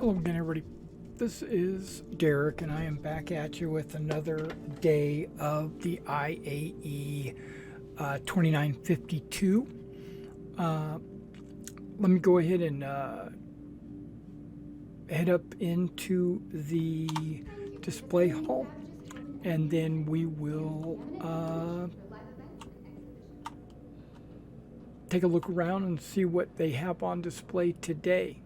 Hello again, everybody. This is Derek, and I am back at you with another day of the IAE 2952. Let me go ahead and head up into the display hall, and then we will take a look around and see what they have on display today.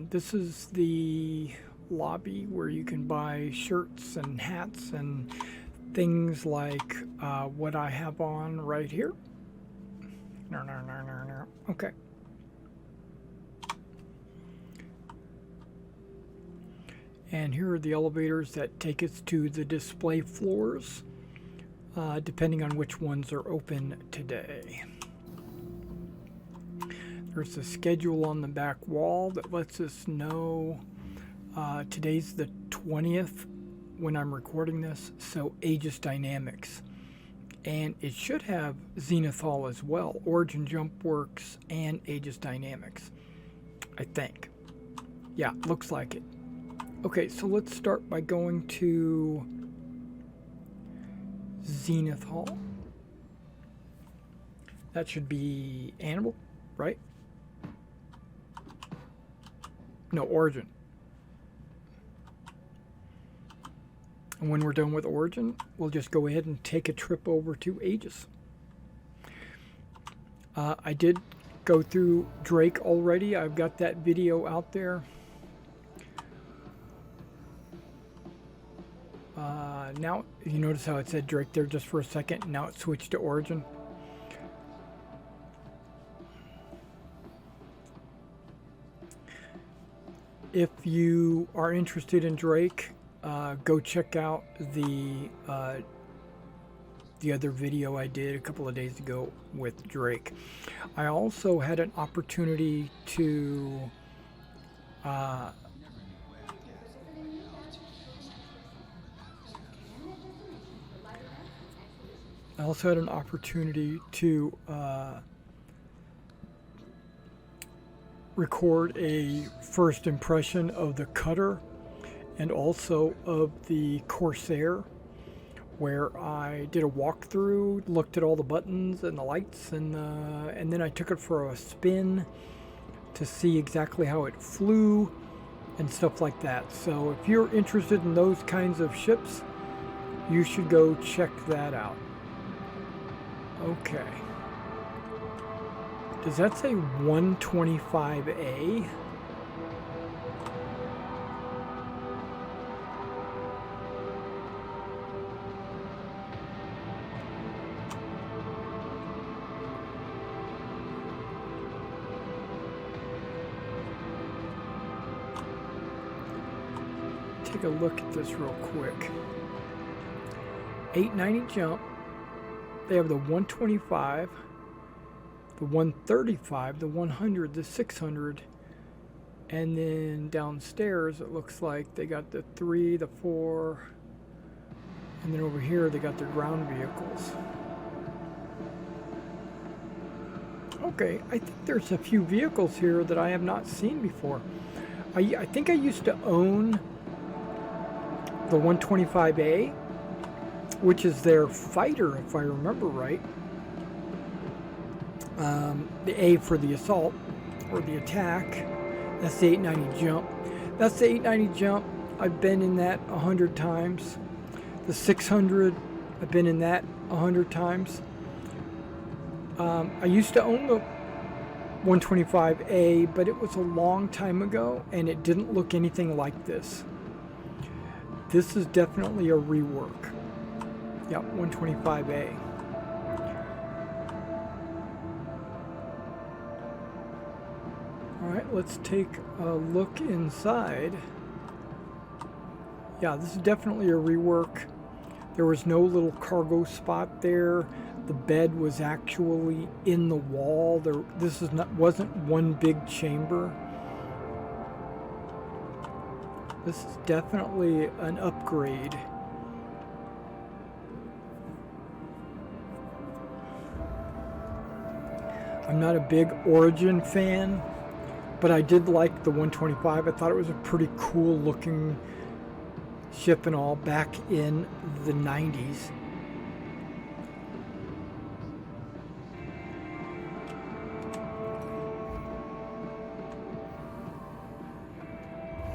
This is the lobby where you can buy shirts and hats and things like what I have on right here. Okay. And here are the elevators that take us to the display floors, depending on which ones are open today. There's a schedule on the back wall that lets us know today's the 20th when I'm recording this, so Aegis Dynamics. And it should have Zenithal as well, Origin Jump Works and Aegis Dynamics, I think. Yeah, looks like it. Okay, so let's start by going to Zenithal. That should be Animal, right? No, Origin. And when we're done with Origin, we'll just go ahead and take a trip over to Aegis. I did go through Drake already. I've got that video out there. Now, you notice how it said Drake there just for a second, and now it switched to Origin. If you are interested in Drake, go check out the other video I did a couple of days ago with Drake. I also had an opportunity to record a first impression of the Cutter and also of the Corsair, where I did a walkthrough, looked at all the buttons and the lights, and then I took it for a spin to see exactly how it flew and stuff like that. So if you're interested in those kinds of ships, you should go check that out. Okay. Does that say 125A? Take a look at this real quick. 890 jump. They have the 125, the 135, the 100, the 600, and then downstairs it looks like they got the 3, the 4, and then over here they got their ground vehicles. Okay, I think there's a few vehicles here that I have not seen before. I think I used to own the 125A, which is their fighter, if I remember right. The A for the assault, or the attack. That's the 890 jump. That's the 890 jump. I've been in that 100 times. The 600, I've been in that 100 times. I used to own the 125A, but it was a long time ago, and it didn't look anything like this. This is definitely a rework. Yep, 125A. Alright, let's take a look inside. Yeah, this is definitely a rework. There was no little cargo spot there. The bed was actually in the wall. Wasn't one big chamber. This is definitely an upgrade. I'm not a big Origin fan, But I did like the 125. I thought it was a pretty cool looking ship and all back in the 90s.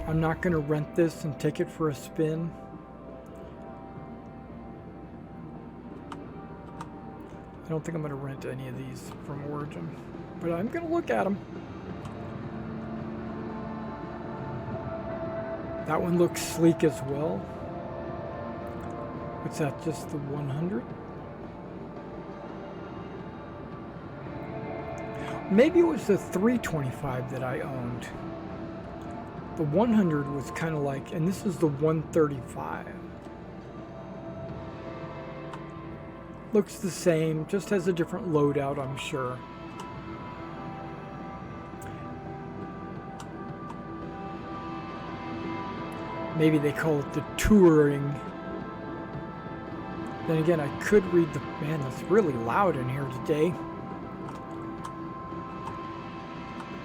I'm not going to rent this and take it for a spin. I don't think I'm going to rent any of these from Origin, but I'm going to look at them. That one looks sleek as well. What's that, just the 100? Maybe it was the 325 that I owned. The 100 was kind of like, and this is the 135. Looks the same, just has a different loadout, I'm sure. Maybe they call it the touring. Then again, I could read the... Man, it's really loud in here today.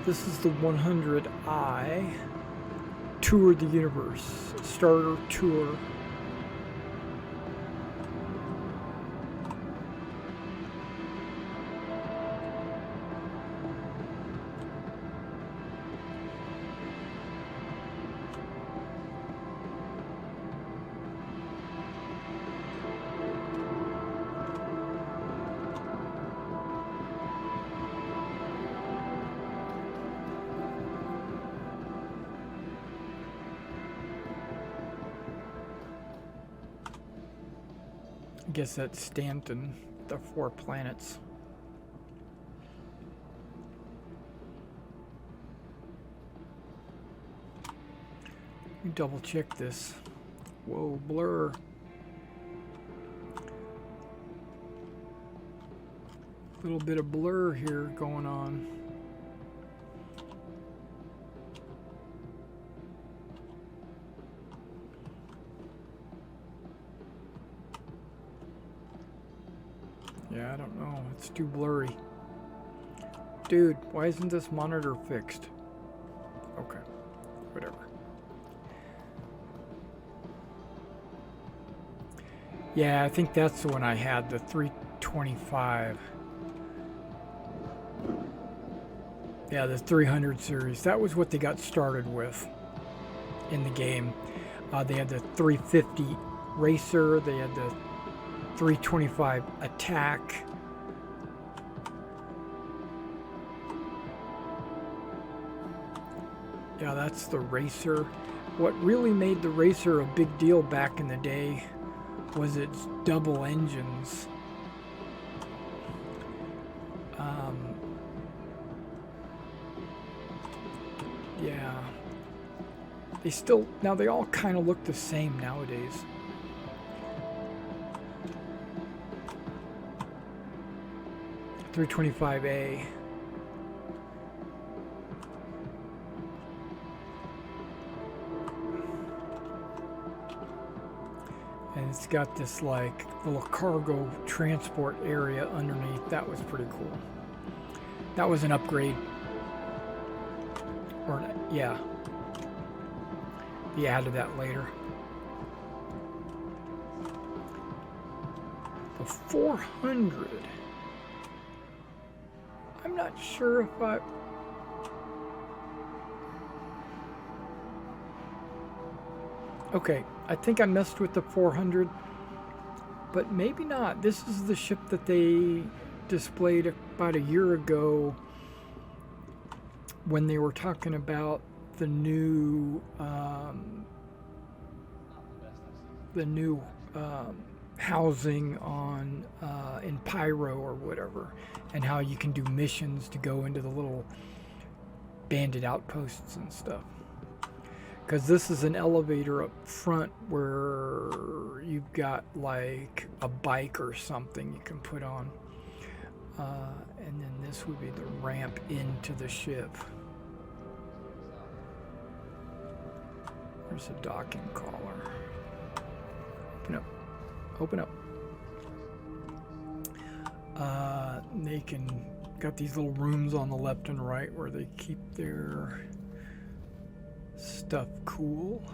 This is the 100i. Tour the Universe. Starter Tour. I guess that's Stanton, the 4 planets. Let me double check this. Whoa, blur. Little bit of blur here going on. Yeah, I don't know. It's too blurry. Dude, why isn't this monitor fixed? Okay, whatever. Yeah, I think that's the one I had, the 325. Yeah, the 300 series. That was what they got started with in the game. They had the 350 Racer. They had the 325 Attack. Yeah, that's the Racer. What really made the Racer a big deal back in the day was its double engines. Yeah. They still, now they all kind of look the same nowadays. .325A. And it's got this like little cargo transport area underneath. That was pretty cool. That was an upgrade. Or yeah. They added that later. The 400. I'm not sure if I... Okay, I think I messed with the 400, but maybe not. This is the ship that they displayed about a year ago when they were talking about the new housing on in Pyro or whatever, and how you can do missions to go into the little bandit outposts and stuff. Because this is an elevator up front where you've got like a bike or something you can put on. And then this would be the ramp into the ship. There's a docking collar. Open up. Open up. They can Got these little rooms on the left and right where they keep their stuff cool.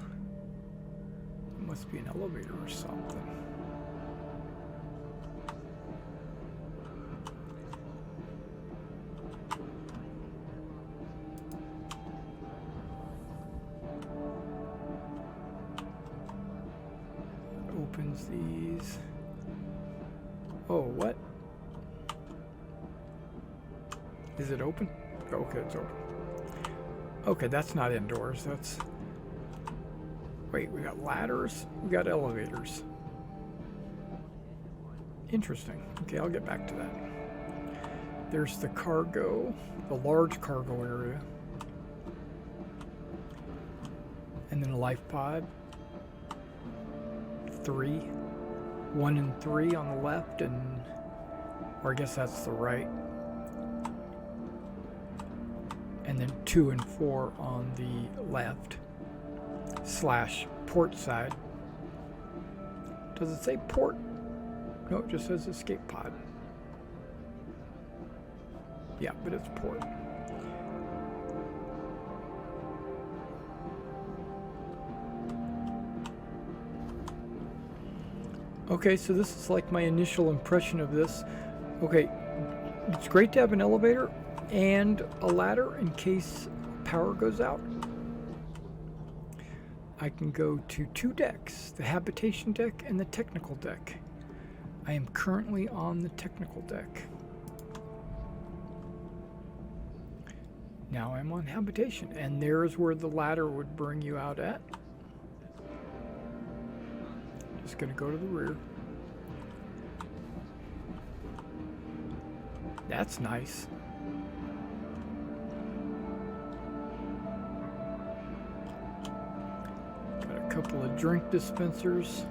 It must be an elevator or something. Opens these. Oh, what? Is it open? Okay, it's open. Okay, that's not indoors. That's... Wait, we got ladders? We got elevators. Interesting. Okay, I'll get back to that. There's the cargo, the large cargo area. And then a life pod. 3. 1 and 3 on the left, and... Or I guess that's the right. And then 2 and 4 on the left / port side. Does it say port? No, it just says escape pod. Yeah, but it's port. Okay, so this is like my initial impression of this. Okay, it's great to have an elevator and a ladder in case power goes out. I can go to 2 decks, the habitation deck and the technical deck. I am currently on the technical deck. Now I'm on habitation, and there's where the ladder would bring you out at. Just gonna go to the rear. That's nice. Couple of drink dispensers.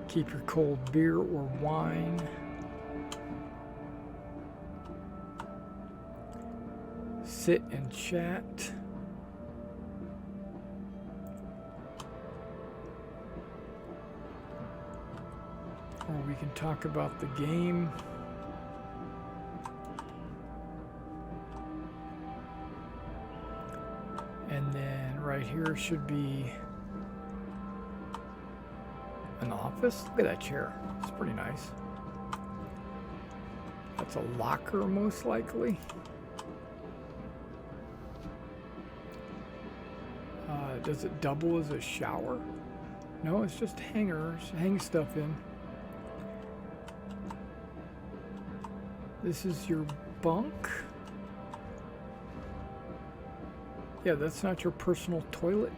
Keep your cold beer or wine. Sit and chat. Or we can talk about the game. And then right here should be an office. Look at that chair. It's pretty nice. That's a locker, most likely. Does it double as a shower? No, it's just hangers. Hang stuff in. This is your bunk. Yeah, that's not your personal toilet.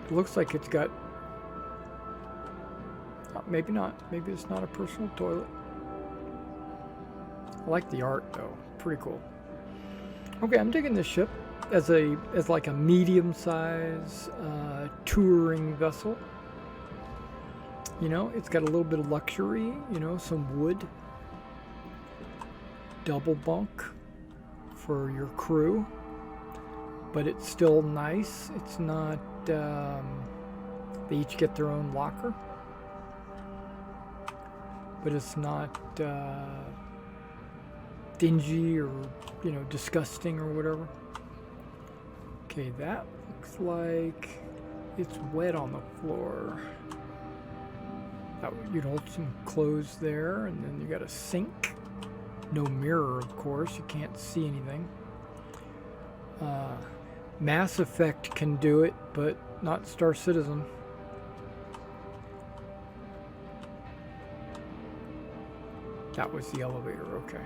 It looks like it's got... maybe not. Maybe it's not a personal toilet. I like the art, though. Pretty cool. Okay, I'm digging this ship as like a medium-size touring vessel. You know, it's got a little bit of luxury. You know, some wood. Double bunk for your crew. But it's still nice. It's not, they each get their own locker. But it's not dingy or, you know, disgusting or whatever. Okay, that looks like it's wet on the floor. You'd hold some clothes there, and then you got a sink. No mirror, of course. You can't see anything. Mass Effect can do it, but not Star Citizen. That was the elevator, okay.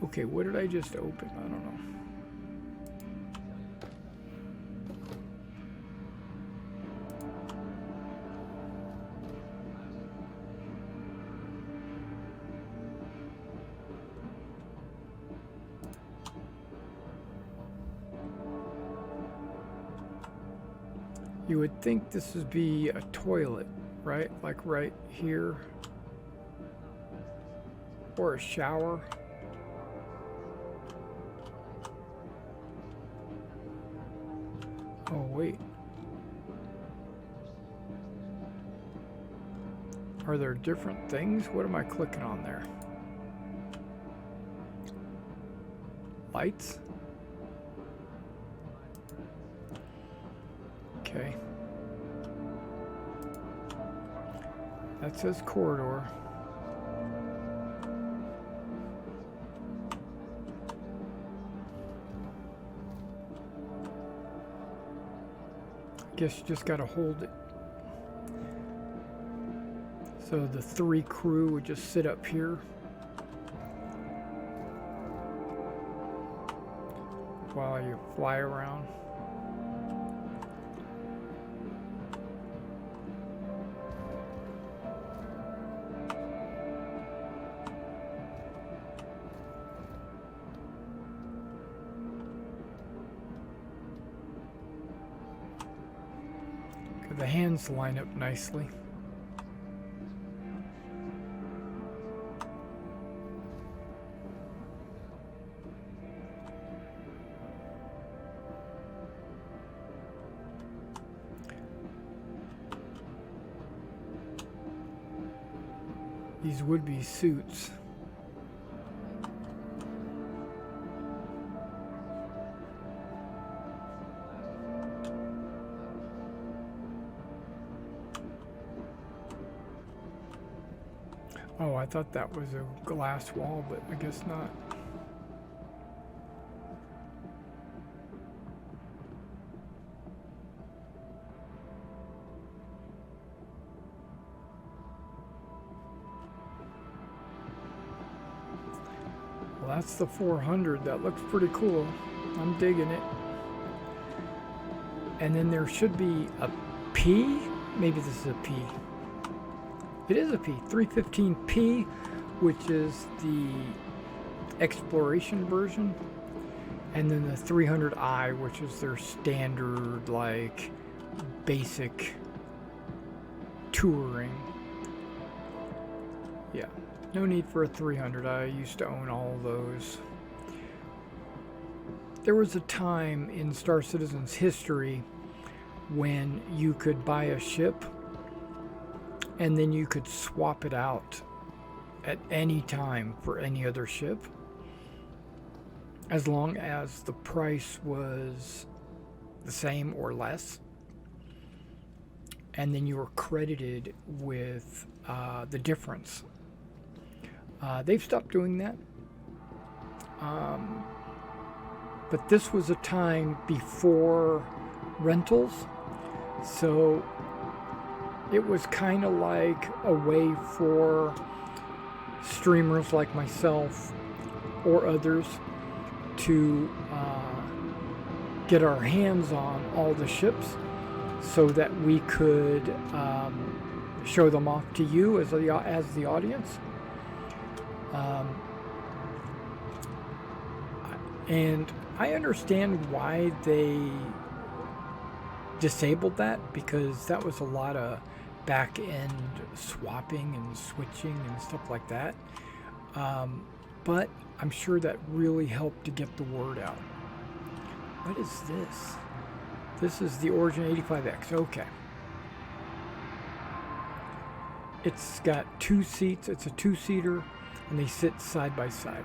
Okay, what did I just open? I don't know. You would think this would be a toilet, right? Like right here. Or a shower. Oh, wait. Are there different things? What am I clicking on there? Lights? Okay. That says corridor. I guess you just gotta hold it. So the 3 crew would just sit up here. While you fly around. The hands line up nicely. These would be suits. Oh, I thought that was a glass wall, but I guess not. Well, that's the 400. That looks pretty cool. I'm digging it. And then there should be a P. Maybe this is a P. It is a P, 315P, which is the exploration version, and then the 300I, which is their standard, like, basic touring. Yeah, no need for a 300. I used to own all of those. There was a time in Star Citizen's history when you could buy a ship and then you could swap it out at any time for any other ship, as long as the price was the same or less, and then you were credited with the difference. They've stopped doing that, but this was a time before rentals, so it was kind of like a way for streamers like myself or others to get our hands on all the ships so that we could show them off to you as the audience. And I understand why they disabled that, because that was a lot of back end swapping and switching and stuff like that, but I'm sure that really helped to get the word out. What is this? This is the Origin 85X. Okay, it's got 2 seats. It's a 2-seater, and they sit side by side.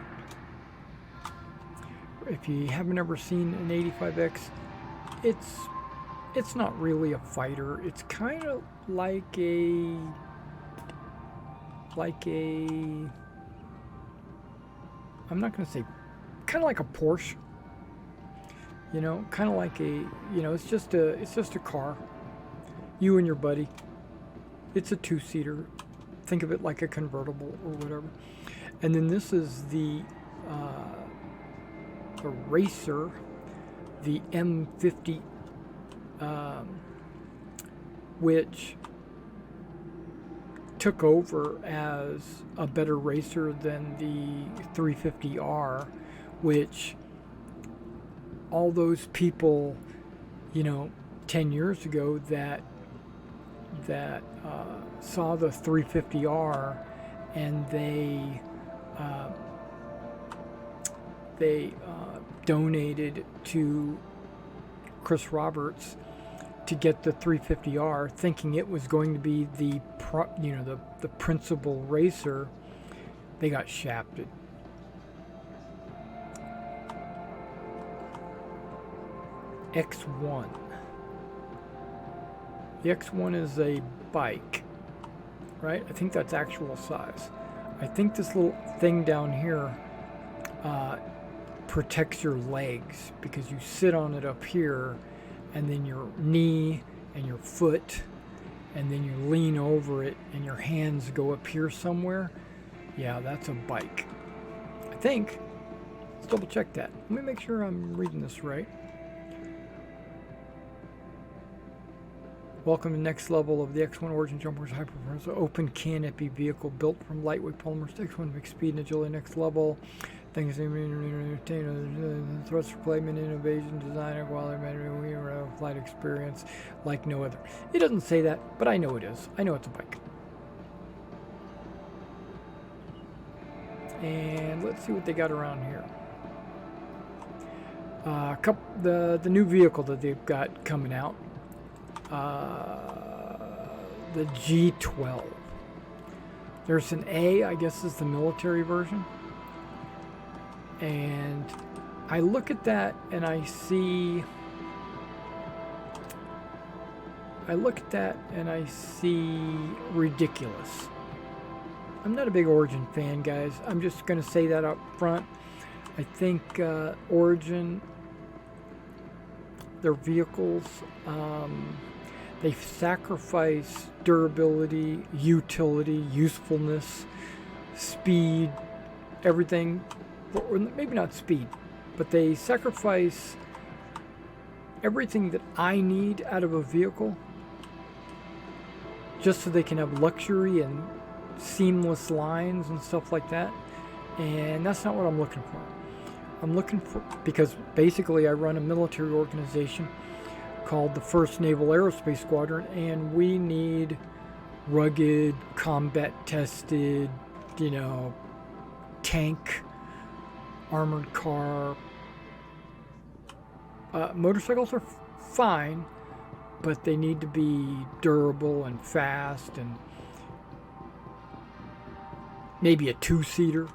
If you haven't ever seen an 85X, it's not really a fighter. It's kind of like a I'm not going to say, kind of like a Porsche, you know, kind of like a, you know, it's just a car, you and your buddy. It's a 2-seater. Think of it like a convertible or whatever. And then this is the racer, the M50, which took over as a better racer than the 350R, which all those people, you know, 10 years ago that that saw the 350R, and uh, they donated to Chris Roberts to get the 350R, thinking it was going to be the principal racer. They got shafted. X1. The X1 is a bike, right? I think that's actual size. I think this little thing down here protects your legs, because you sit on it up here, and then your knee and your foot, and then you lean over it and your hands go up here somewhere. Yeah, that's a bike, I think. Let's double check that. Let me make sure I'm reading this right. Welcome to the next level of the X1 Origin Jumpers High Performance Open Canopy Vehicle built from lightweight polymers. X1 makes speed and agility. Next level. Things entertain thrust replacement, innovation, design, quality, flight experience like no other. It doesn't say that, but I know it is. I know it's a bike. And let's see what they got around here. The new vehicle that they've got coming out. The G12. There's an A, I guess is the military version. And I look at that and I see ridiculous. I'm not a big Origin fan, guys. I'm just going to say that up front. I think Origin, their vehicles, they sacrifice durability, utility, usefulness, speed, everything. Or maybe not speed, but they sacrifice everything that I need out of a vehicle just so they can have luxury and seamless lines and stuff like that. And that's not what I'm looking for. I'm looking for, because basically I run a military organization called the 1st Naval Aerospace Squadron, and we need rugged, combat tested, tank, armored car. Motorcycles are fine, but they need to be durable and fast, and maybe a 2-seater,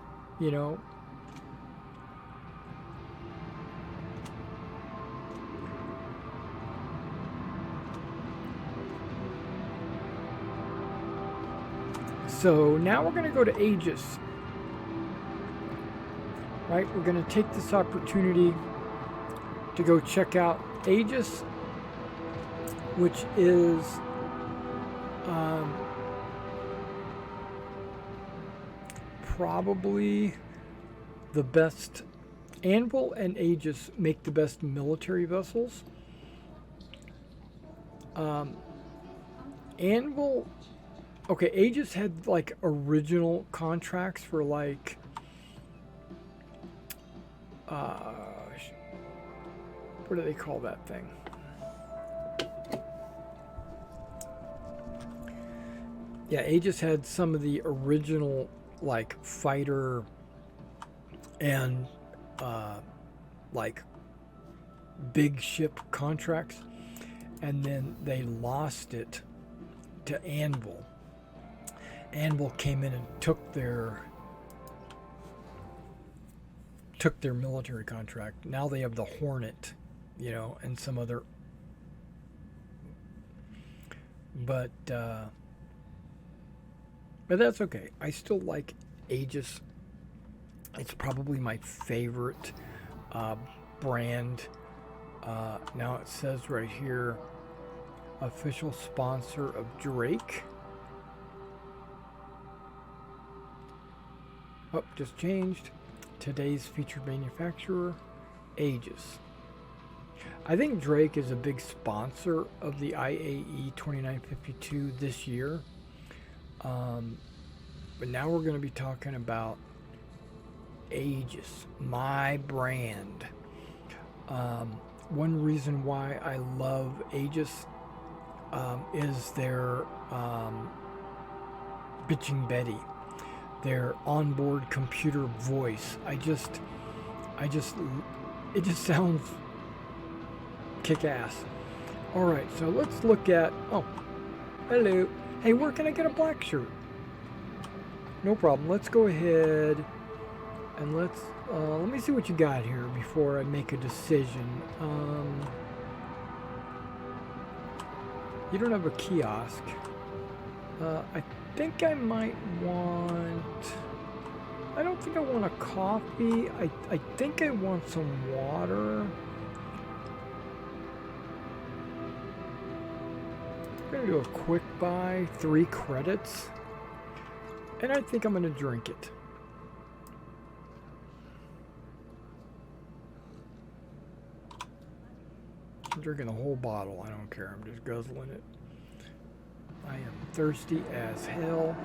So now we're going to go to Aegis. Right, we're going to take this opportunity to go check out Aegis, which is probably the best. Anvil and Aegis make the best military vessels. Anvil, okay, Aegis had like original contracts for like what do they call that thing? Yeah, Aegis had some of the original like fighter and like big ship contracts, and then they lost it to Anvil. Anvil came in and took their military contract. Now they have the Hornet, and some other. But that's okay. I still like Aegis. It's probably my favorite brand. Now it says right here, official sponsor of Drake. Oh, just changed. Today's featured manufacturer, Aegis. I think Drake is a big sponsor of the IAE 2952 this year. But now we're going to be talking about Aegis, my brand. One reason why I love Aegis is their Bitching Betty, their onboard computer voice. it just sounds kick-ass. All right, so let's look at, oh, hello. Hey, where can I get a black shirt? No problem. Let's go ahead and let me see what you got here before I make a decision. You don't have a kiosk. I think I might want... I don't think I want a coffee. I think I want some water. I'm going to do a quick buy, 3 credits. And I think I'm going to drink it. I'm drinking the whole bottle. I don't care. I'm just guzzling it. I am thirsty as hell.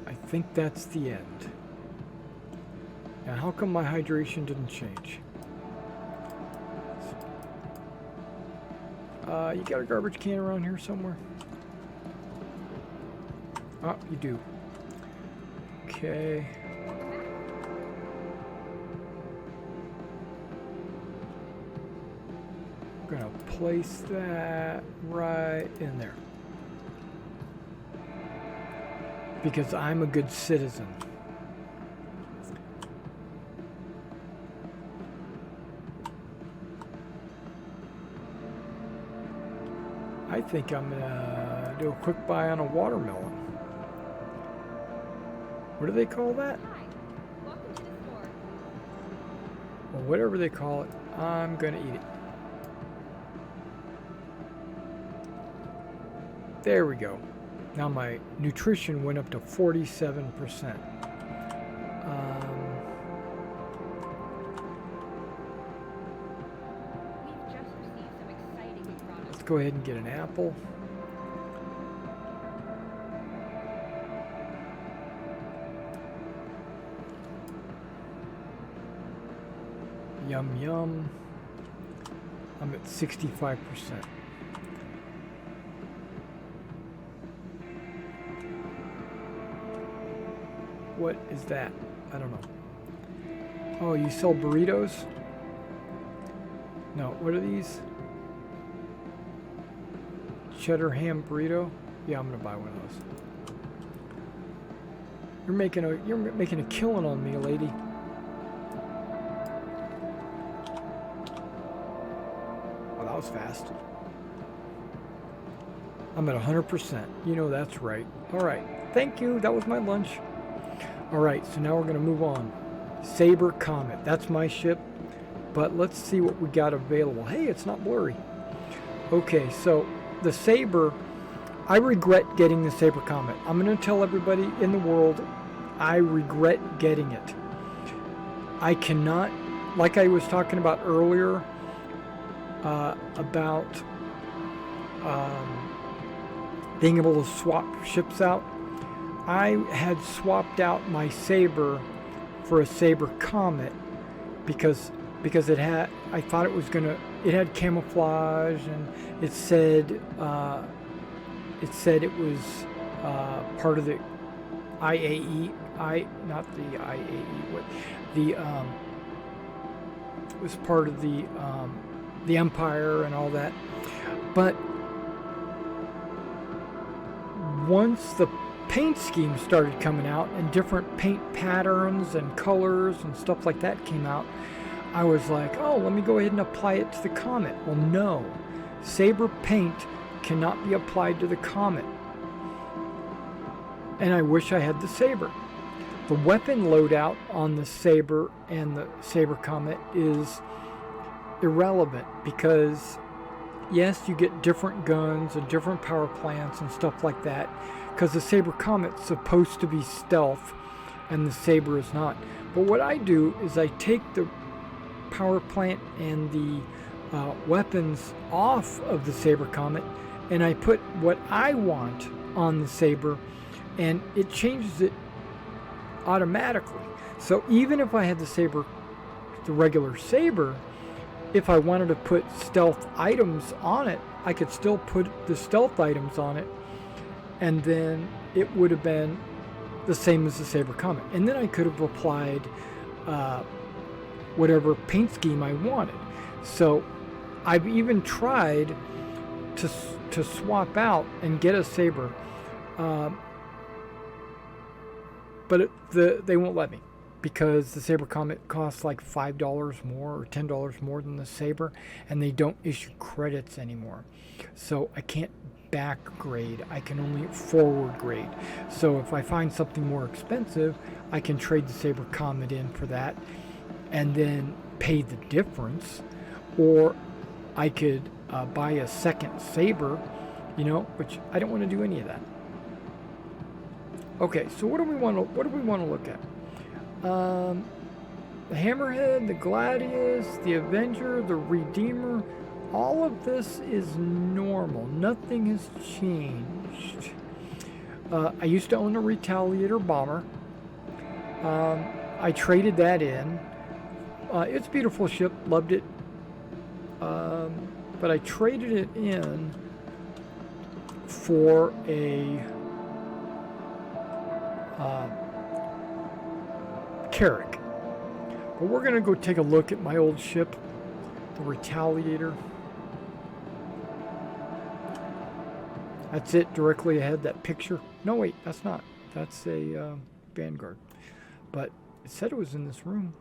I think that's the end. Now, how come my hydration didn't change? You got a garbage can around here somewhere? Oh, you do. Okay. I'm gonna place that right in there. Because I'm a good citizen. I think I'm gonna do a quick buy on a watermelon. What do they call that? Hi, welcome to the store. Well, whatever they call it, I'm gonna eat it. There we go. Now my nutrition went up to 47%. We've just received some exciting new products. Let's go ahead and get an apple. Yum yum. I'm at 65%. What is that? I don't know. Oh, you sell burritos? No, what are these? Cheddar ham burrito? Yeah, I'm gonna buy one of those. You're making a killing on me, lady. Oh, that was fast. I'm at 100%. You know that's right. All right. Thank you. That was my lunch. All right, so now we're going to move on. Saber Comet. That's my ship. But let's see what we got available. Hey, it's not blurry. Okay, so the Saber, I regret getting the Saber Comet. I'm going to tell everybody in the world, I regret getting it. I cannot, like I was talking about earlier, about being able to swap ships out. I had swapped out my Saber for a Saber Comet because it had, I thought it was gonna, it had camouflage, and it said it was part of the IAE, not the IAE, what the it was part of the Empire and all that. But once the paint schemes started coming out and different paint patterns and colors and stuff like that came out, I was like, oh, let me go ahead and apply it to the Comet. Well, no. Saber paint cannot be applied to the Comet. And I wish I had the Saber. The weapon loadout on the Saber and the Saber Comet is irrelevant because, yes, you get different guns and different power plants and stuff like that, because the Saber Comet's supposed to be stealth and the Saber is not. But what I do is I take the power plant and the weapons off of the Saber Comet, and I put what I want on the Saber, and it changes it automatically. So even if I had the Saber, the regular Saber, if I wanted to put stealth items on it, I could still put the stealth items on it, and then it would have been the same as the Saber Comet. And then I could have applied whatever paint scheme I wanted. So I've even tried to swap out and get a Saber, but they won't let me, because the Saber Comet costs like $5 more or $10 more than the Saber, and they don't issue credits anymore. So I can't back grade, I can only forward grade. So if I find something more expensive, I can trade the Saber Comet in for that and then pay the difference, or I could buy a second Saber, which I don't want to do any of that. Okay, so what do we want to look at? The Hammerhead, the Gladius, the Avenger, the Redeemer. All of this is normal. Nothing has changed. I used to own a Retaliator bomber. I traded that in. It's a beautiful ship. Loved it. But I traded it in for a Carrack. But we're going to go take a look at my old ship, the Retaliator. That's it directly ahead, that picture. No, wait, that's not. That's a Vanguard. But it said it was in this room,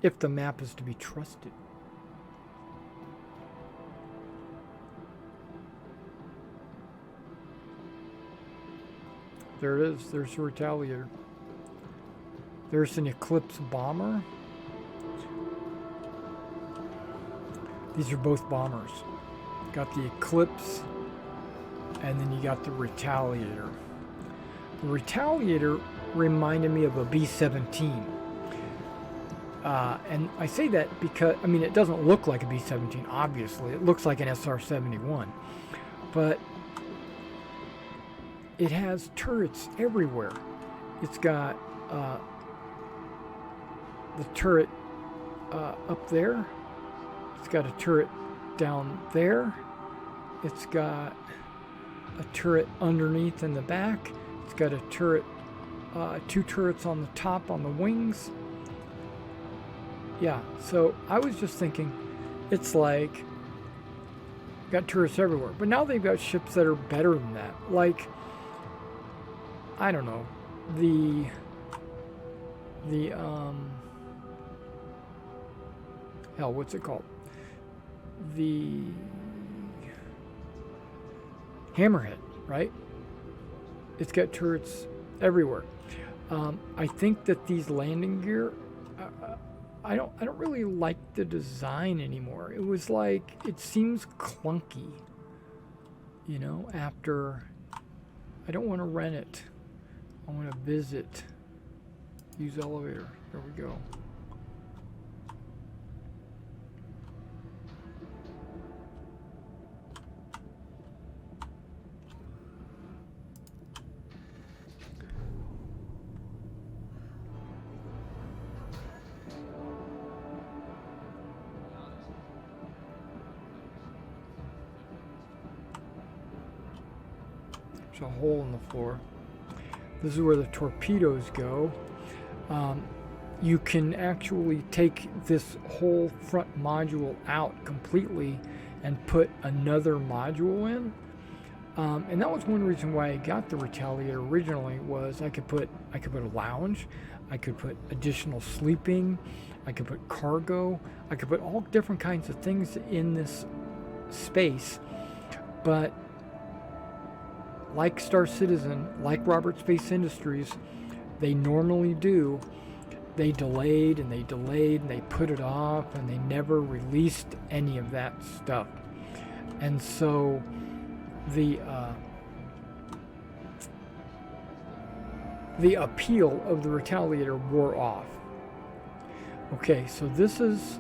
if the map is to be trusted. There it is. There's the Retaliator. There's an Eclipse bomber. These are both bombers. Got the Eclipse, and then you got the Retaliator. The Retaliator reminded me of a B-17. And I say that because, it doesn't look like a B-17, obviously. It looks like an SR-71. But it has turrets everywhere. It's got the turret up there. It's got a turret down there. It's got a turret underneath in the back. It's got a turret, 2 turrets on the top on the wings. Yeah, so I was just thinking, it's like, got turrets everywhere. But now they've got ships that are better than that. Like, I don't know, the hell, what's it called? The Hammerhead, right? It's got turrets everywhere. I think that these landing gear, I don't really like the design anymore. It was like, it seems clunky, after. I don't want to rent it. I want to visit. Use elevator. There we go. There's a hole in the floor. This is where the torpedoes go. You can actually take this whole front module out completely and put another module in. And that was one reason why I got the Retaliator originally, was I could put a lounge, I could put additional sleeping, I could put cargo, I could put all different kinds of things in this space. But like Star Citizen, like Robert Space Industries, they normally do, they delayed and they delayed and they put it off and they never released any of that stuff. And so the appeal of the Retaliator wore off. Okay, so this is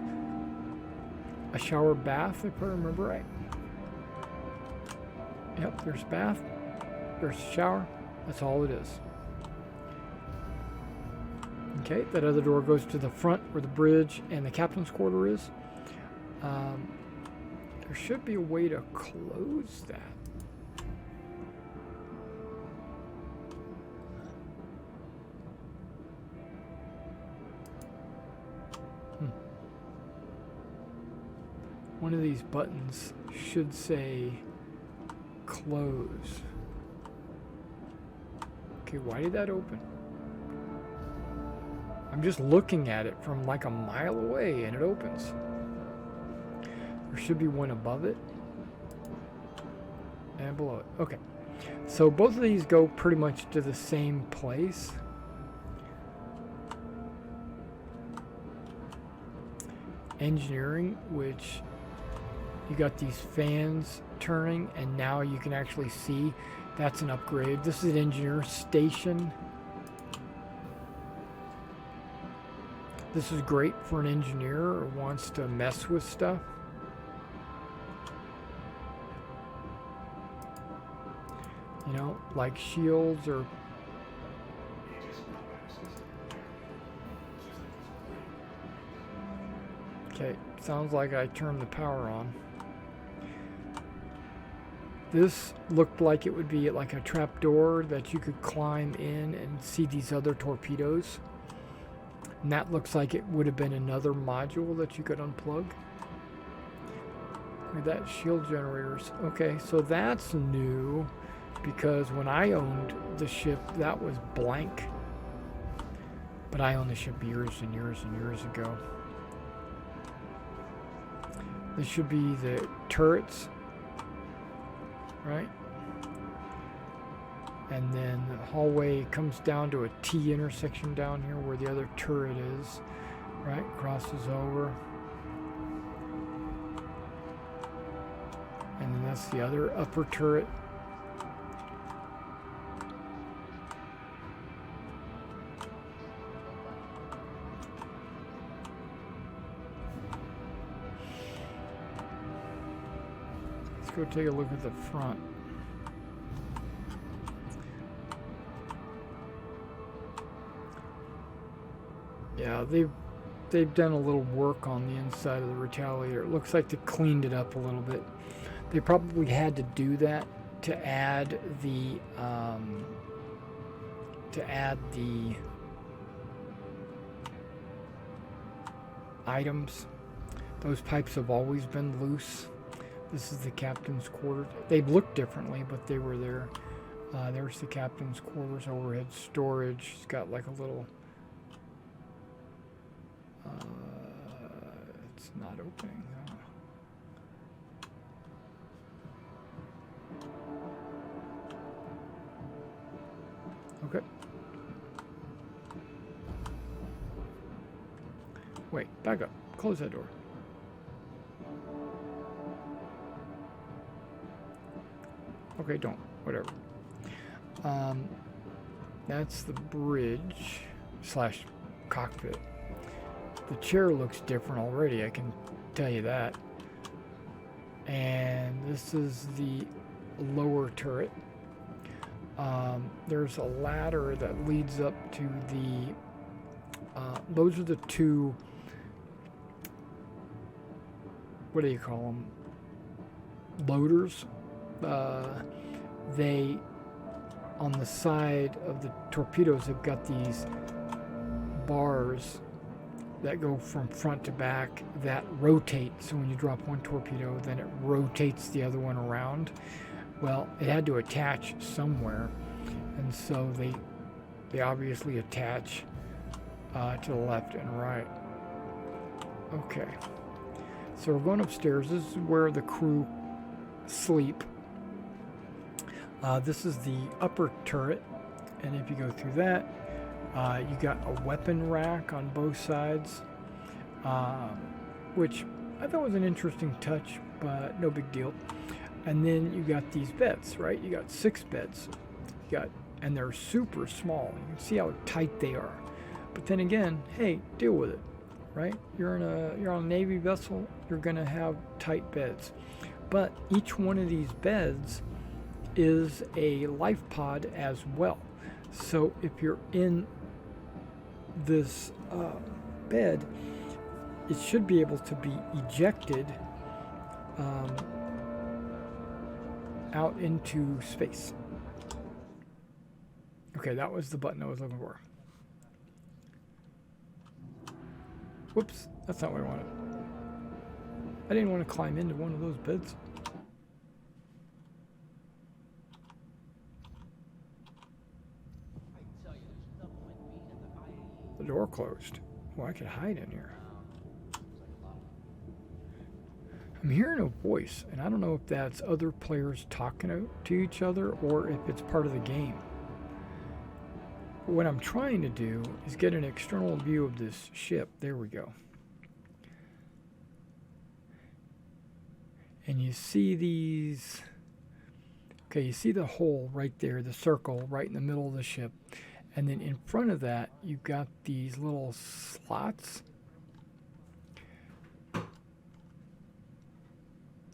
a shower bath, if I remember right. Yep, there's bath. There's a shower. That's all it is. Okay, that other door goes to the front where the bridge and the captain's quarter is. There should be a way to close that. One of these buttons should say close. Okay, why did that open? I'm just looking at it from like a mile away and it opens. There should be one above it and below it. Okay, so both of these go pretty much to the same place. Engineering, which you got these fans turning and now you can actually see that's an upgrade. This is an engineer station. This is great for an engineer who wants to mess with stuff. You know, like shields or... Okay, sounds like I turned the power on. This looked like it would be like a trap door that you could climb in and see these other torpedoes. And that looks like it would have been another module that you could unplug. Look at that, shield generators. Okay, so that's new because when I owned the ship, that was blank. But I owned the ship years and years and years ago. This should be the turrets, right? And then the hallway comes down to a T intersection down here where the other turret is, right? Crosses over. And then that's the other upper turret. Let's go take a look at the front. Yeah, they've done a little work on the inside of the Retaliator. It looks like they cleaned it up a little bit. They probably had to do that to add the items. Those pipes have always been loose. This is the captain's quarters. They look differently, but they were there. There's the captain's quarters, overhead storage. It's got like a little... it's not opening. Okay. Wait, back up. Close that door. Okay, don't. Whatever. That's the bridge / cockpit. The chair looks different already, I can tell you that. And this is the lower turret. There's a ladder that leads up to the... those are the two... What do you call them? Loaders. They, on the side of the torpedoes, have got these bars that go from front to back that rotate. So when you drop one torpedo, then it rotates the other one around. Well, it had to attach somewhere, and so they obviously attach to the left and right. Okay, so we're going upstairs. This is where the crew sleep. This is the upper turret, and if you go through that, you got a weapon rack on both sides, which I thought was an interesting touch, but no big deal. And then you got these beds, right? You got 6 beds. And they're super small. You can see how tight they are. But then again, hey, deal with it, right? You're on a Navy vessel. You're gonna have tight beds, but each one of these beds is a life pod as well. So if you're in this bed, it should be able to be ejected out into space. Okay, that was the button I was looking for. Whoops, that's not what I wanted. I didn't want to climb into one of those beds. The door closed. Oh, I could hide in here. I'm hearing a voice, and I don't know if that's other players talking to each other or if it's part of the game. What I'm trying to do is get an external view of this ship. There we go. And you see these... Okay, you see the hole right there, the circle right in the middle of the ship. And then in front of that, you've got these little slots.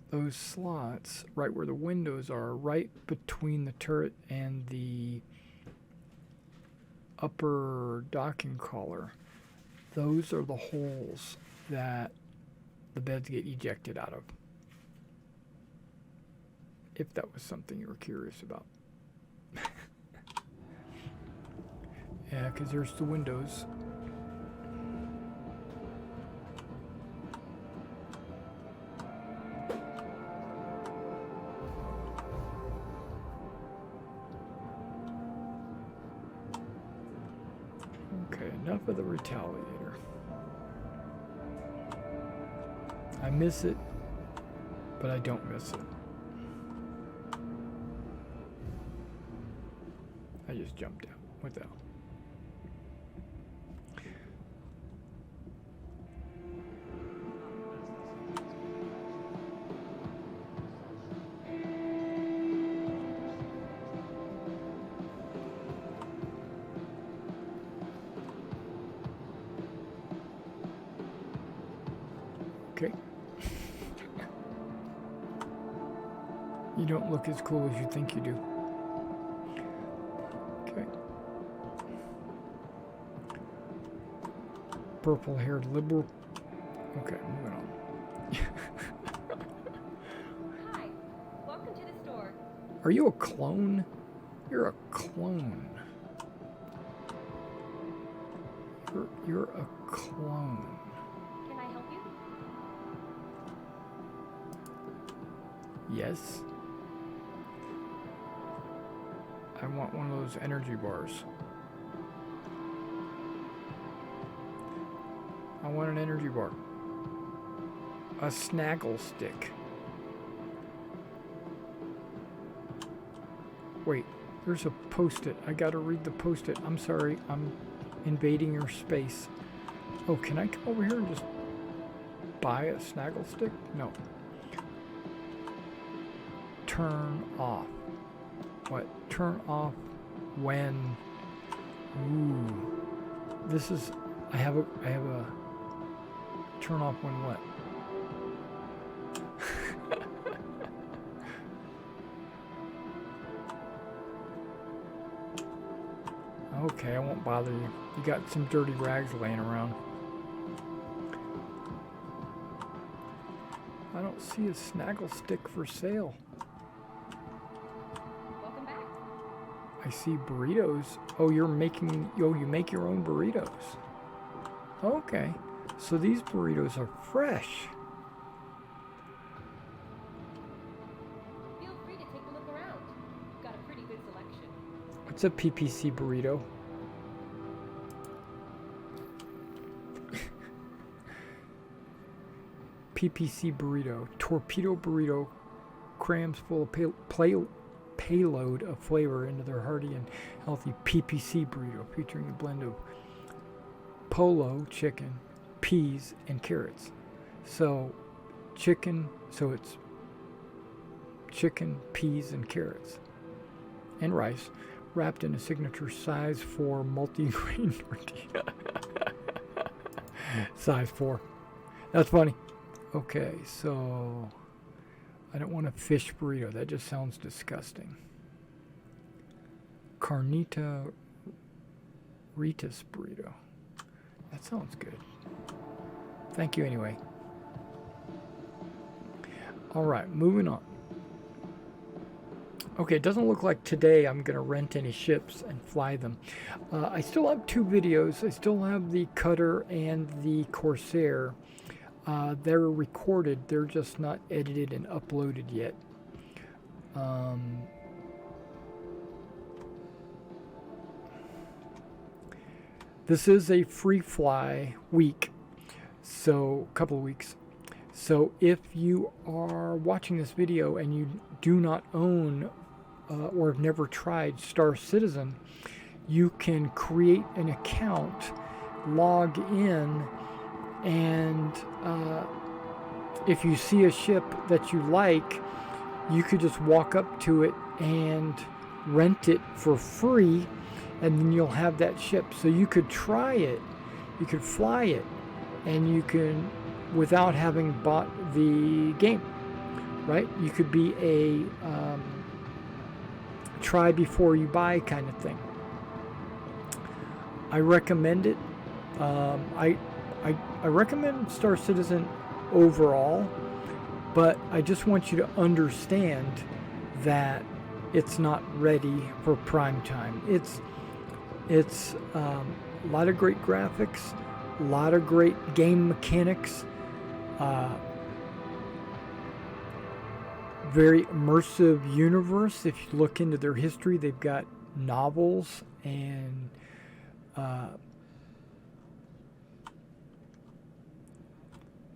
Those slots, right where the windows are, right between the turret and the upper docking collar, those are the holes that the beds get ejected out of. If that was something you were curious about. Yeah, because there's the windows. Okay, enough of the retaliator. I miss it, but I don't miss it. I just jumped out. What the hell? Okay. You don't look as cool as you think you do. Okay. Purple-haired liberal. Okay, moving on. Hi, welcome to the store. Are you a clone? You're a clone. You're a clone. Can I help you? Yes. I want one of those energy bars. I want an energy bar. A snaggle stick. Wait, there's a post-it. I gotta read the post-it. I'm sorry, I'm invading your space. Oh, can I come over here and just buy a snaggle stick? No. Turn off. What? Turn off when? Ooh. This is, I have a turn off when what? Okay, I won't bother you. You got some dirty rags laying around. I don't see a snaggle stick for sale. Welcome back. I see burritos. Oh, you make your own burritos. Okay, so these burritos are fresh. Feel free to take a look around. We've got a pretty good selection. What's a PPC burrito? PPC burrito. Torpedo burrito crams full of payload of flavor into their hearty and healthy PPC burrito, featuring a blend of polo chicken, peas, and carrots. So it's chicken, peas, and carrots, and rice, wrapped in a signature size 4 multi-grain tortilla. Size 4. That's funny. Okay, so I don't want a fish burrito. That just sounds disgusting. Carnita Ritas burrito. That sounds good. Thank you anyway. All right, moving on. Okay, it doesn't look like today I'm going to rent any ships and fly them. I still have 2 videos. I still have the Cutter and the Corsair. They're recorded. They're just not edited and uploaded yet. This is a free fly week, so a couple of weeks. So if you are watching this video and you do not own or have never tried Star Citizen, you can create an account, log in, and if you see a ship that you like, you could just walk up to it and rent it for free, and then you'll have that ship. So you could try it, you could fly it, and you can, without having bought the game, right? You could be a try before you buy kind of thing. I recommend it. I recommend Star Citizen overall, but I just want you to understand that it's not ready for prime time. It's a lot of great graphics, a lot of great game mechanics, very immersive universe. If you look into their history, they've got novels and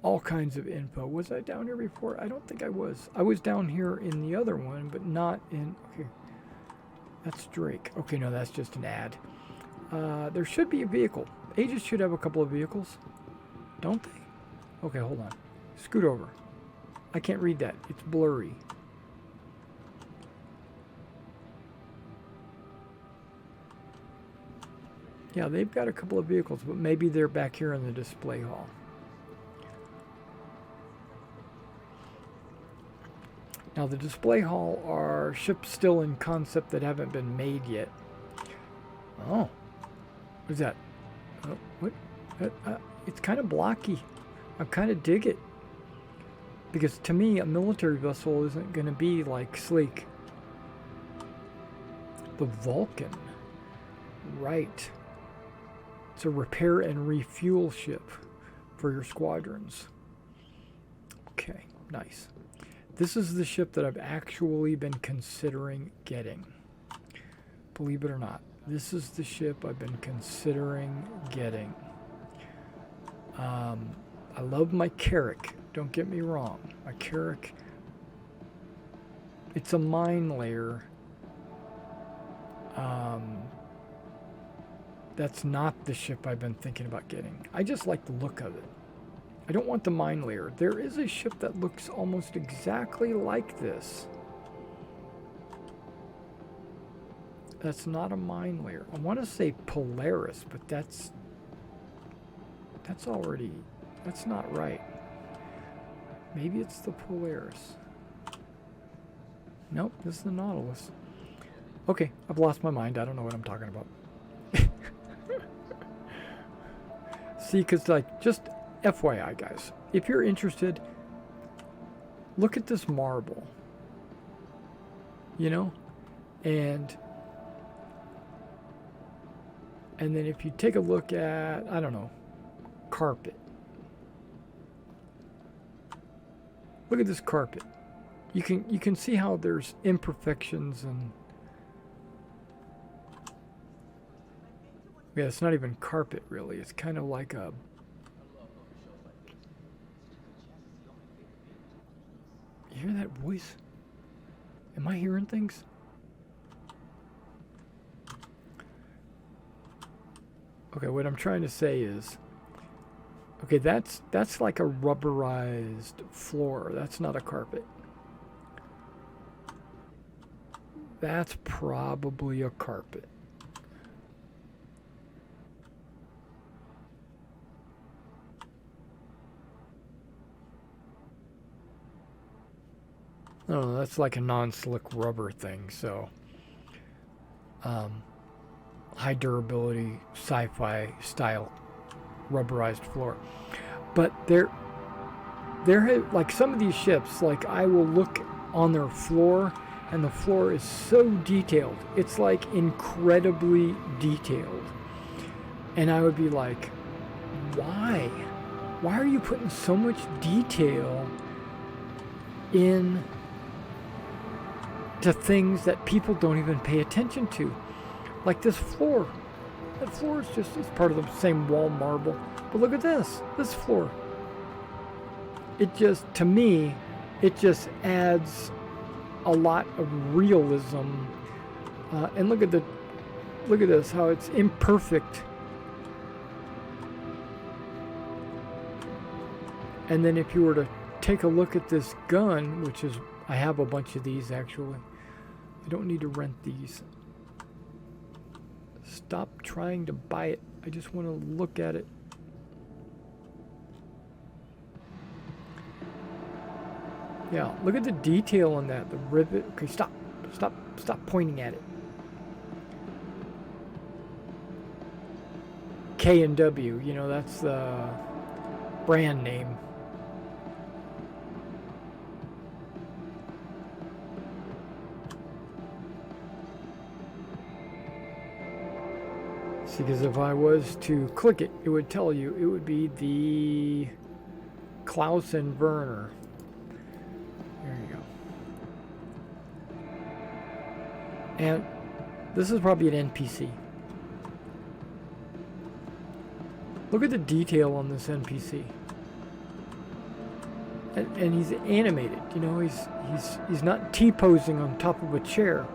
all kinds of info. Was I down here before? I don't think I was. I was down here in the other one, but not in... Okay, that's Drake. Okay, no, that's just an ad. There should be a vehicle. Aegis should have a couple of vehicles. Don't they? Okay, hold on. Scoot over. I can't read that. It's blurry. Yeah, they've got a couple of vehicles, but maybe they're back here in the display hall. Now, the display hall are ships still in concept that haven't been made yet. Oh. What's that? What? It's kind of blocky. I kind of dig it. Because to me, a military vessel isn't going to be like sleek. The Vulcan. Right. It's a repair and refuel ship for your squadrons. Okay, nice. This is the ship that I've actually been considering getting. Believe it or not, this is the ship I've been considering getting. I love my Carrack, don't get me wrong. My Carrack, it's a mine layer. That's not the ship I've been thinking about getting. I just like the look of it. I don't want the mine layer. There is a ship that looks almost exactly like this. That's not a mine layer. I want to say Polaris, but that's already, that's not right. Maybe it's the Polaris. Nope, this is the Nautilus. Okay, I've lost my mind. I don't know what I'm talking about. See, because like, just FYI, guys, if you're interested, look at this marble, you know, and then if you take a look at, I don't know, carpet. Look at this carpet. You can see how there's imperfections and yeah, it's not even carpet really. It's kind of like a You hear that voice? Am I hearing things? Okay, what I'm trying to say is, okay, that's like a rubberized floor. That's not a carpet. That's probably a carpet. Oh, that's like a non-slick rubber thing, so high durability sci-fi style rubberized floor. But like some of these ships, like I will look on their floor, and the floor is so detailed. It's like incredibly detailed. And I would be like, why? Why are you putting so much detail in to things that people don't even pay attention to? Like this floor. That floor is just it's part of the same wall marble. But look at this floor. It just, to me, it just adds a lot of realism. And look at this, how it's imperfect. And then if you were to take a look at this gun, which is, I have a bunch of these actually. I don't need to rent these. Stop trying to buy it. I just want to look at it. Yeah, look at the detail on that. The rivet. Okay, stop pointing at it. K&W, you know, that's the brand name. See, because if I was to click it, it would tell you, it would be the Klaus and Werner. There you go. And this is probably an NPC. Look at the detail on this NPC. And he's animated, you know, he's not T-posing on top of a chair.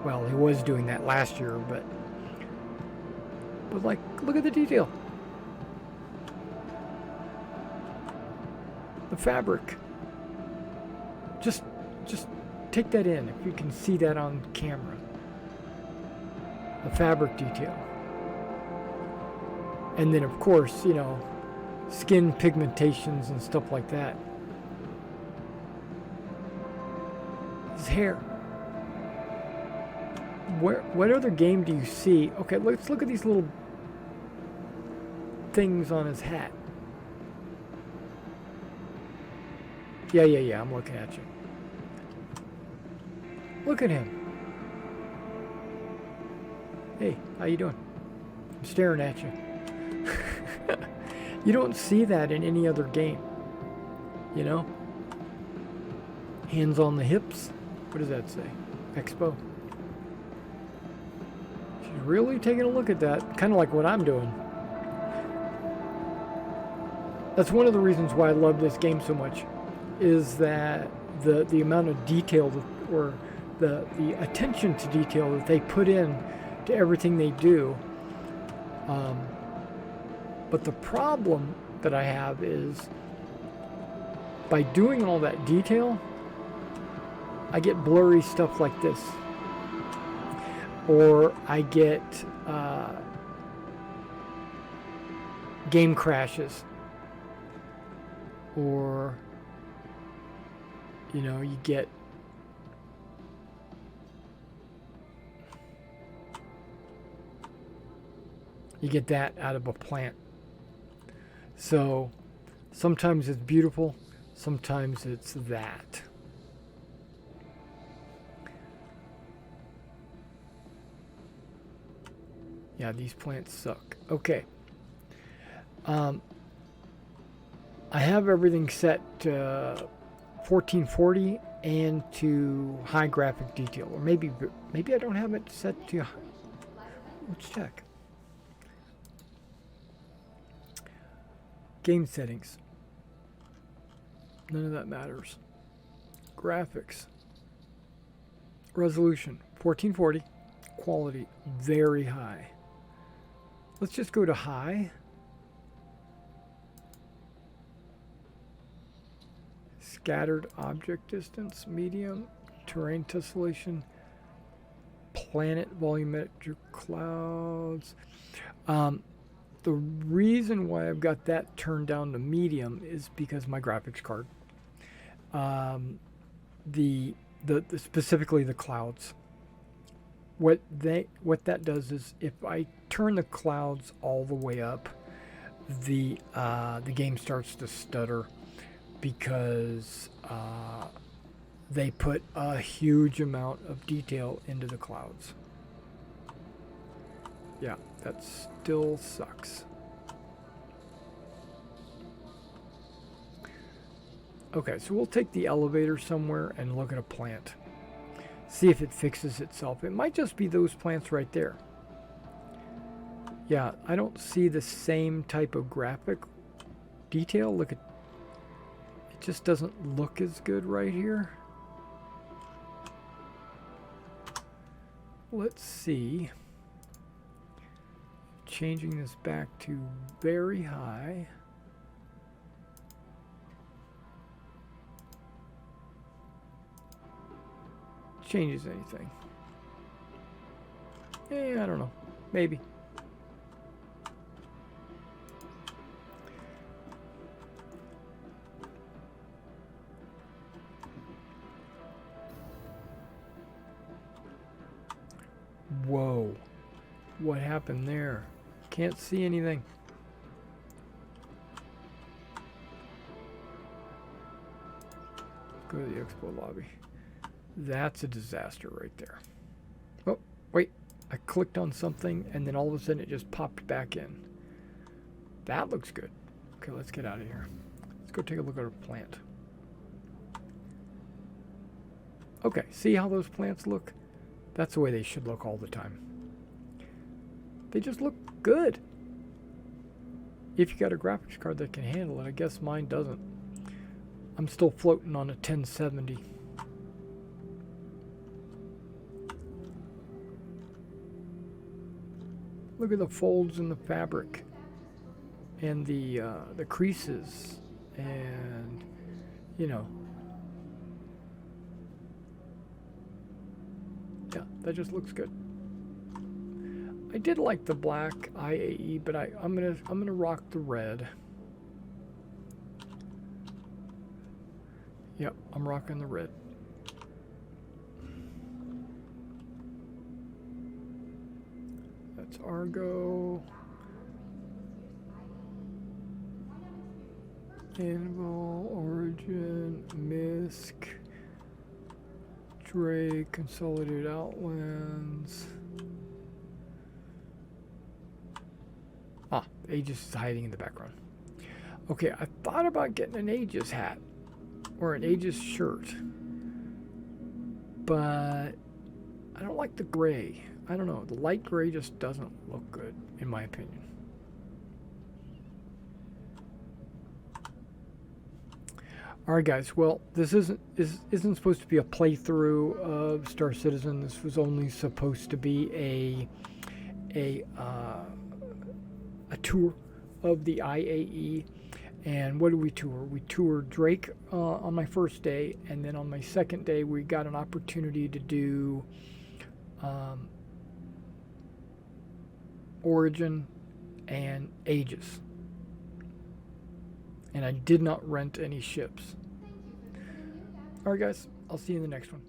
Well, he was doing that last year, but like, look at the detail. The fabric. Just take that in if you can see that on camera. The fabric detail. And then of course, you know, skin pigmentations and stuff like that. His hair. What other game do you see? Okay, let's look at these little things on his hat. Yeah, I'm looking at you. Look at him. Hey, how you doing? I'm staring at you. You don't see that in any other game. You know? Hands on the hips. What does that say? Expo. She's really taking a look at that. Kind of like what I'm doing. That's one of the reasons why I love this game so much. Is that the amount of detail or the attention to detail that they put in to everything they do. But the problem that I have is by doing all that detail, I get blurry stuff like this. Or I get game crashes. Or, you know, you get that out of a plant. So sometimes it's beautiful, sometimes it's that. Yeah, these plants suck. Okay. I have everything set to 1440 and to high graphic detail. Or maybe I don't have it set to... Let's check. Game settings. None of that matters. Graphics. Resolution. 1440. Quality. Very high. Let's just go to high. Scattered object distance. Medium. Terrain tessellation. Planet volumetric clouds. The reason why I've got that turned down to medium is because my graphics card. The specifically the clouds. What that does is if I turn the clouds all the way up, the game starts to stutter because they put a huge amount of detail into the clouds. Yeah, that still sucks. Okay, so we'll take the elevator somewhere and look at a plant. See if it fixes itself. It might just be those plants right there. Yeah, I don't see the same type of graphic detail. Look at it, just doesn't look as good right here. Let's see. Changing this back to very high. Changes anything. I don't know. Maybe. Whoa. What happened there? Can't see anything. Go to the expo lobby. That's a disaster right there. Oh, wait. I clicked on something and then all of a sudden it just popped back in. That looks good. Okay, let's get out of here. Let's go take a look at our plant. Okay, see how those plants look? That's the way they should look all the time. They just look good. If you got a graphics card that can handle it, I guess mine doesn't. I'm still floating on a 1070. Look at the folds in the fabric and the creases, and you know, yeah, that just looks good. I did like the black IAE, but I'm gonna rock the red. Yep, I'm rocking the red. That's Argo. Anvil, Origin, Misk, Drake, Consolidated Outlands. Ah, Aegis is hiding in the background. Okay, I thought about getting an Aegis hat or an Aegis shirt, but I don't like the gray. I don't know, the light gray just doesn't look good, in my opinion. Alright guys, well, this isn't supposed to be a playthrough of Star Citizen. This was only supposed to be a tour of the IAE. And what did we tour? We toured Drake on my first day, and then on my second day we got an opportunity to do Origin and Aegis. And I did not rent any ships. Alright guys, I'll see you in the next one.